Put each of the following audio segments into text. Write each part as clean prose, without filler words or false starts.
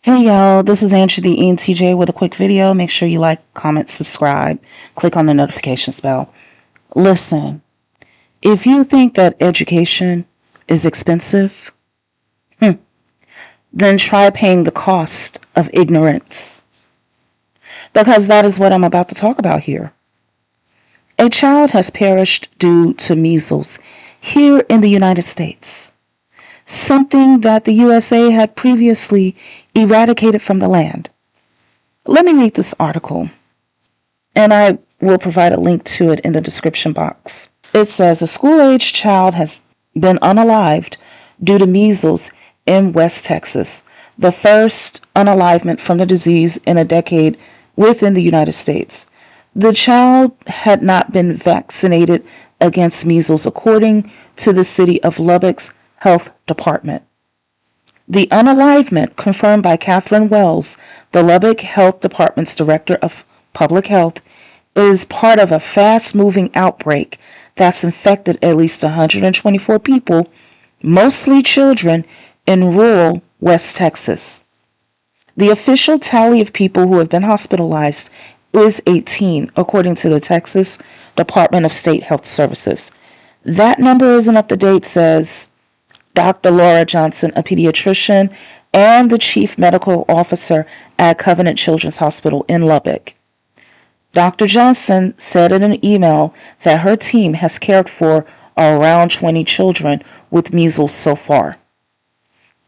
Hey y'all, this is Andrew the ENTJ with a quick video. Make sure you like, comment, subscribe, click on the notifications bell. Listen, if you think that education is expensive, then try paying the cost of ignorance. Because that is what I'm about to talk about here. A child has perished due to measles here in the United States, something that the USA had previously eradicated from the land. Let me read this article, and I will provide a link to it in the description box. It says a school-aged child has been unalived due to measles in West Texas, the first unalivement from the disease in a decade within the United States. The child had not been vaccinated against measles, according to the city of Lubbock's health department. The unalivement, confirmed by Catherine Wells, the Lubbock Health Department's Director of Public Health, is part of a fast-moving outbreak that's infected at least 124 people, mostly children, in rural West Texas. The official tally of people who have been hospitalized is 18, according to the Texas Department of State Health Services. That number isn't up to date, says Dr. Laura Johnson, a pediatrician and the chief medical officer at Covenant Children's Hospital in Lubbock. Dr. Johnson said in an email that her team has cared for around 20 children with measles so far.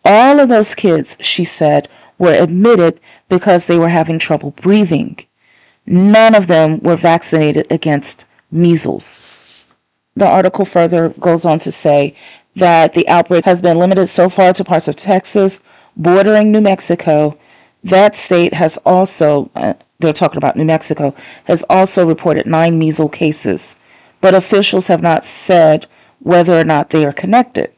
All of those kids, she said, were admitted because they were having trouble breathing. None of them were vaccinated against measles. The article further goes on to say that the outbreak has been limited so far to parts of Texas bordering New Mexico. That state has also, they're talking about New Mexico, has also reported 9 measles cases, but officials have not said whether or not they are connected.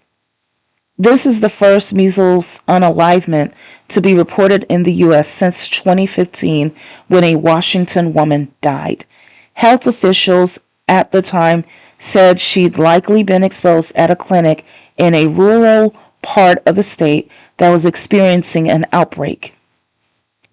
This is the first measles unalivement to be reported in the U.S. since 2015, when a Washington woman died. Health officials at the time said she'd likely been exposed at a clinic in a rural part of the state that was experiencing an outbreak.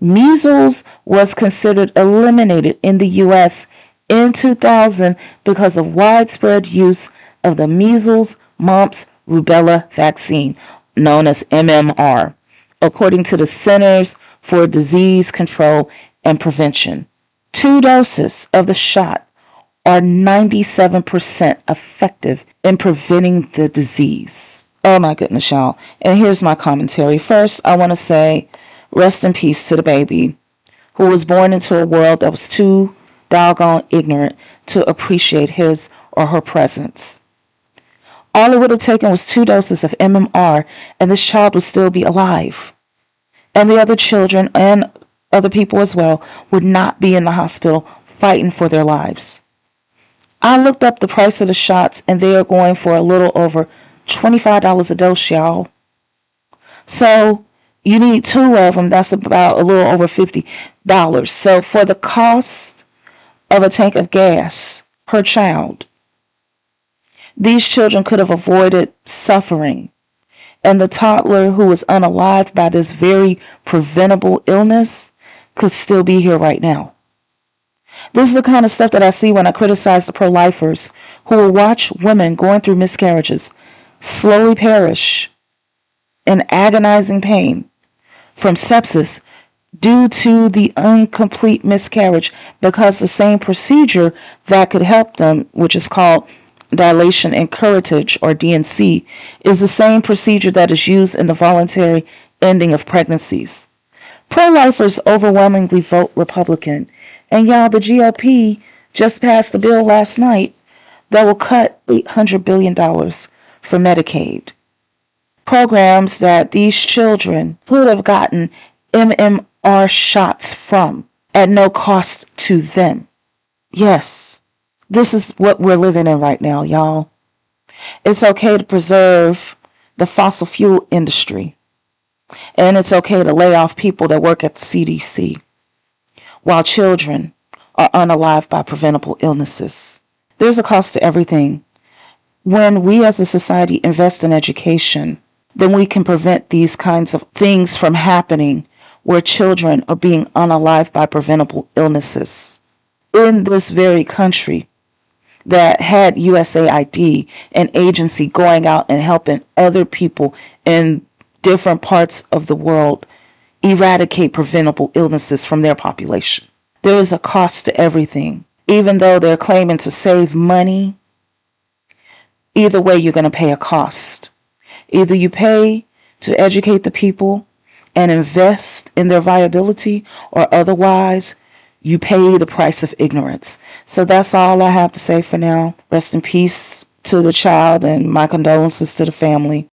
Measles was considered eliminated in the U.S. in 2000 because of widespread use of the measles, mumps, rubella vaccine, known as MMR, according to the Centers for Disease Control and Prevention. 2 doses of the shot are 97% effective in preventing the disease. Oh my goodness, y'all. And here's my commentary. First, I want to say rest in peace to the baby who was born into a world that was too doggone ignorant to appreciate his or her presence. All it would have taken was 2 doses of MMR, and this child would still be alive. And the other children and other people as well would not be in the hospital fighting for their lives. I looked up the price of the shots, and they are going for a little over $25 a dose, y'all. So you need 2 of them. That's about a little over $50. So for the cost of a tank of gas per child, these children could have avoided suffering, and the toddler who was unalived by this very preventable illness could still be here right now. This is the kind of stuff that I see when I criticize the pro-lifers who will watch women going through miscarriages slowly perish in agonizing pain from sepsis due to the incomplete miscarriage, because the same procedure that could help them, which is called dilation and curettage, or DNC, is the same procedure that is used in the voluntary ending of pregnancies. Pro-lifers overwhelmingly vote Republican, and y'all, the GOP just passed a bill last night that will cut $800 billion for Medicaid, programs that these children could have gotten MMR shots from at no cost to them. Yes, this is what we're living in right now, y'all. It's okay to preserve the fossil fuel industry, and it's okay to lay off people that work at the CDC, while children are unalived by preventable illnesses. There's a cost to everything. When we as a society invest in education, then we can prevent these kinds of things from happening where children are being unalived by preventable illnesses. In this very country that had USAID, an agency going out and helping other people in different parts of the world eradicate preventable illnesses from their population. There is a cost to everything. Even though they're claiming to save money, either way you're going to pay a cost. Either you pay to educate the people and invest in their viability, or otherwise you pay the price of ignorance. So that's all I have to say for now. Rest in peace to the child and my condolences to the family.